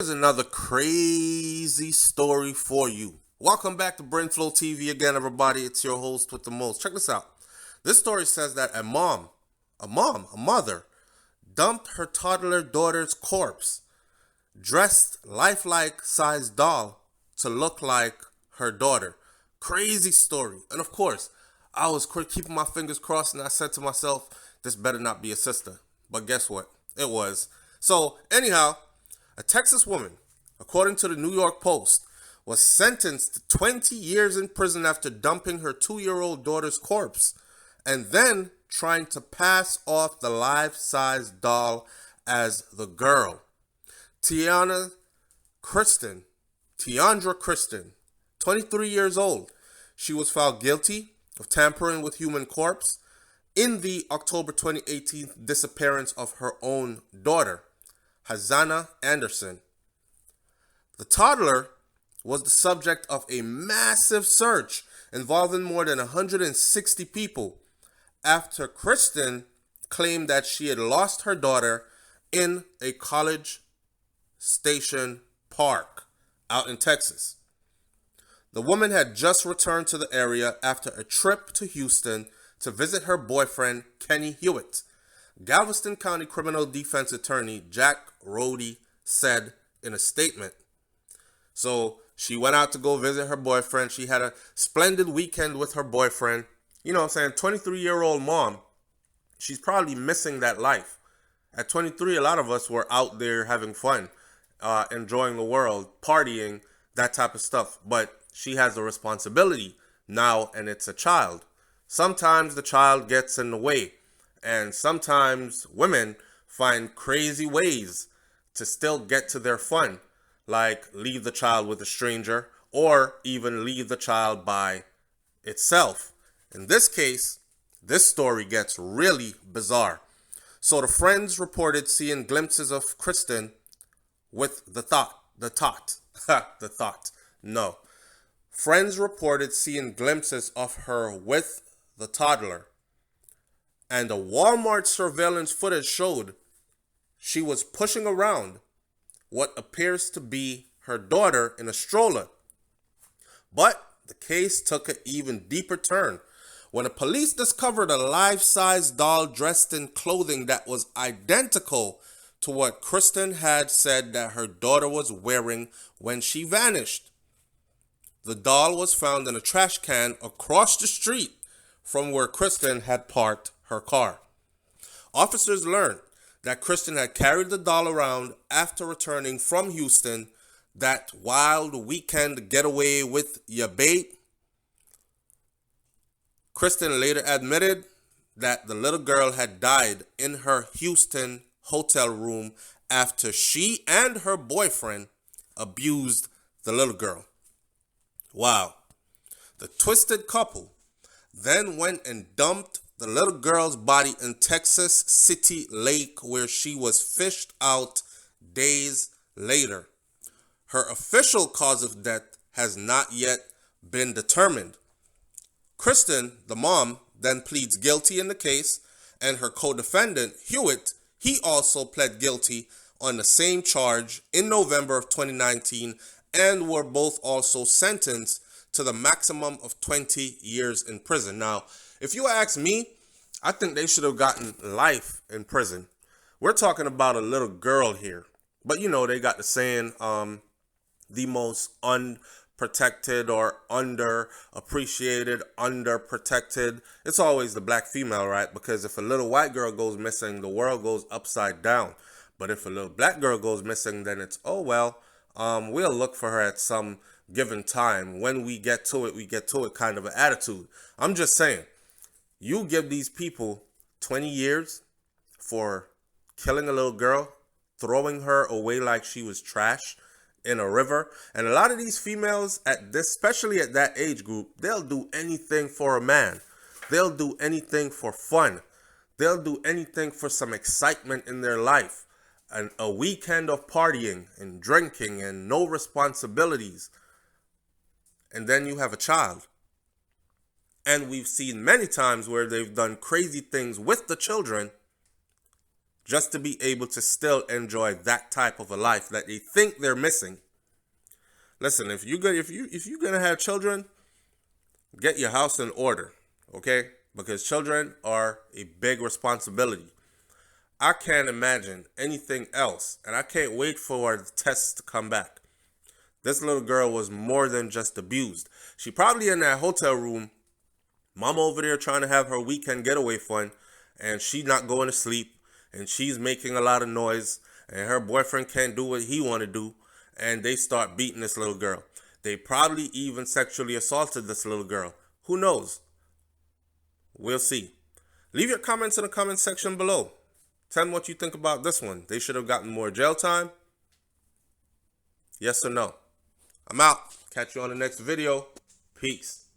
Here's another crazy story for you. Welcome back to BrainFLoTv again, everybody. It's your host with the most. Check this out. This story says that a mother, dumped her toddler daughter's corpse, dressed lifelike sized doll to look like her daughter. Crazy story. And of course, I was keeping my fingers crossed and I said to myself, this better not be a sister. But guess what? It was. So, anyhow, a Texas woman, according to the New York Post, was sentenced to 20 years in prison after dumping her 2-year-old daughter's corpse and then trying to pass off the life-size doll as the girl. Tiana Kristen, Tiandra Kristen, 23 years old. She was found guilty of tampering with human corpse in the October 2018 disappearance of her own daughter, Hazana Anderson. The toddler was the subject of a massive search involving more than 160 people after Kristen claimed that she had lost her daughter in a College Station park out in Texas. The woman had just returned to the area after a trip to Houston to visit her boyfriend, Kenny Hewitt. Galveston County Criminal Defense Attorney Jack Rody said in a statement. So she went out to go visit her boyfriend. She had a splendid weekend with her boyfriend. You know what I'm saying? 23-year-old mom. She's probably missing that life. At 23, a lot of us were out there having fun, enjoying the world, partying, that type of stuff. But she has a responsibility now, and it's a child. Sometimes the child gets in the way. And sometimes women find crazy ways to still get to their fun, like leave the child with a stranger or even leave the child by itself. In this case, this story gets really bizarre. So the friends reported seeing glimpses of Kristen with the thought. No. Friends reported seeing glimpses of her with the toddler. And the Walmart surveillance footage showed she was pushing around what appears to be her daughter in a stroller. But the case took an even deeper turn when the police discovered a life-size doll dressed in clothing that was identical to what Kristen had said that her daughter was wearing when she vanished. The doll was found in a trash can across the street from where Kristen had parked her car. Officers learned that Kristen had carried the doll around after returning from Houston, that wild weekend getaway with ya babe. Kristen later admitted that the little girl had died in her Houston hotel room after she and her boyfriend abused the little girl. Wow. The twisted couple then went and dumped the little girl's body in Texas City Lake, where she was fished out days later. Her official cause of death has not yet been determined. Kristen, the mom, then pleads guilty in the case, and her co-defendant, Hewitt, he also pled guilty on the same charge in November of 2019, and were both also sentenced to the maximum of 20 years in prison. Now, if you ask me, I think they should have gotten life in prison. We're talking about a little girl here. But you know, they got the saying, the most unprotected or underappreciated, underprotected. It's always the black female, right? Because if a little white girl goes missing, the world goes upside down. But if a little black girl goes missing, then it's, oh, well, we'll look for her at some given time. When we get to it kind of an attitude. I'm just saying, you give these people 20 years for killing a little girl, throwing her away like she was trash in a river. And a lot of these females at this, especially at that age group, they'll do anything for a man. They'll do anything for fun. They'll do anything for some excitement in their life. And a weekend of partying and drinking and no responsibilities. And then you have a child. And we've seen many times where they've done crazy things with the children just to be able to still enjoy that type of a life that they think they're missing. Listen, if you're gonna have children, get your house in order, okay? Because children are a big responsibility. I can't imagine anything else, and I can't wait for the tests to come back. This little girl was more than just abused. She probably in that hotel room, mom over there trying to have her weekend getaway fun, and she not going to sleep, and she's making a lot of noise, and her boyfriend can't do what he want to do, and they start beating this little girl. They probably even sexually assaulted this little girl. Who knows? We'll see. Leave your comments in the comment section below. Tell me what you think about this one. They should have gotten more jail time? Yes or no? I'm out. Catch you on the next video. Peace.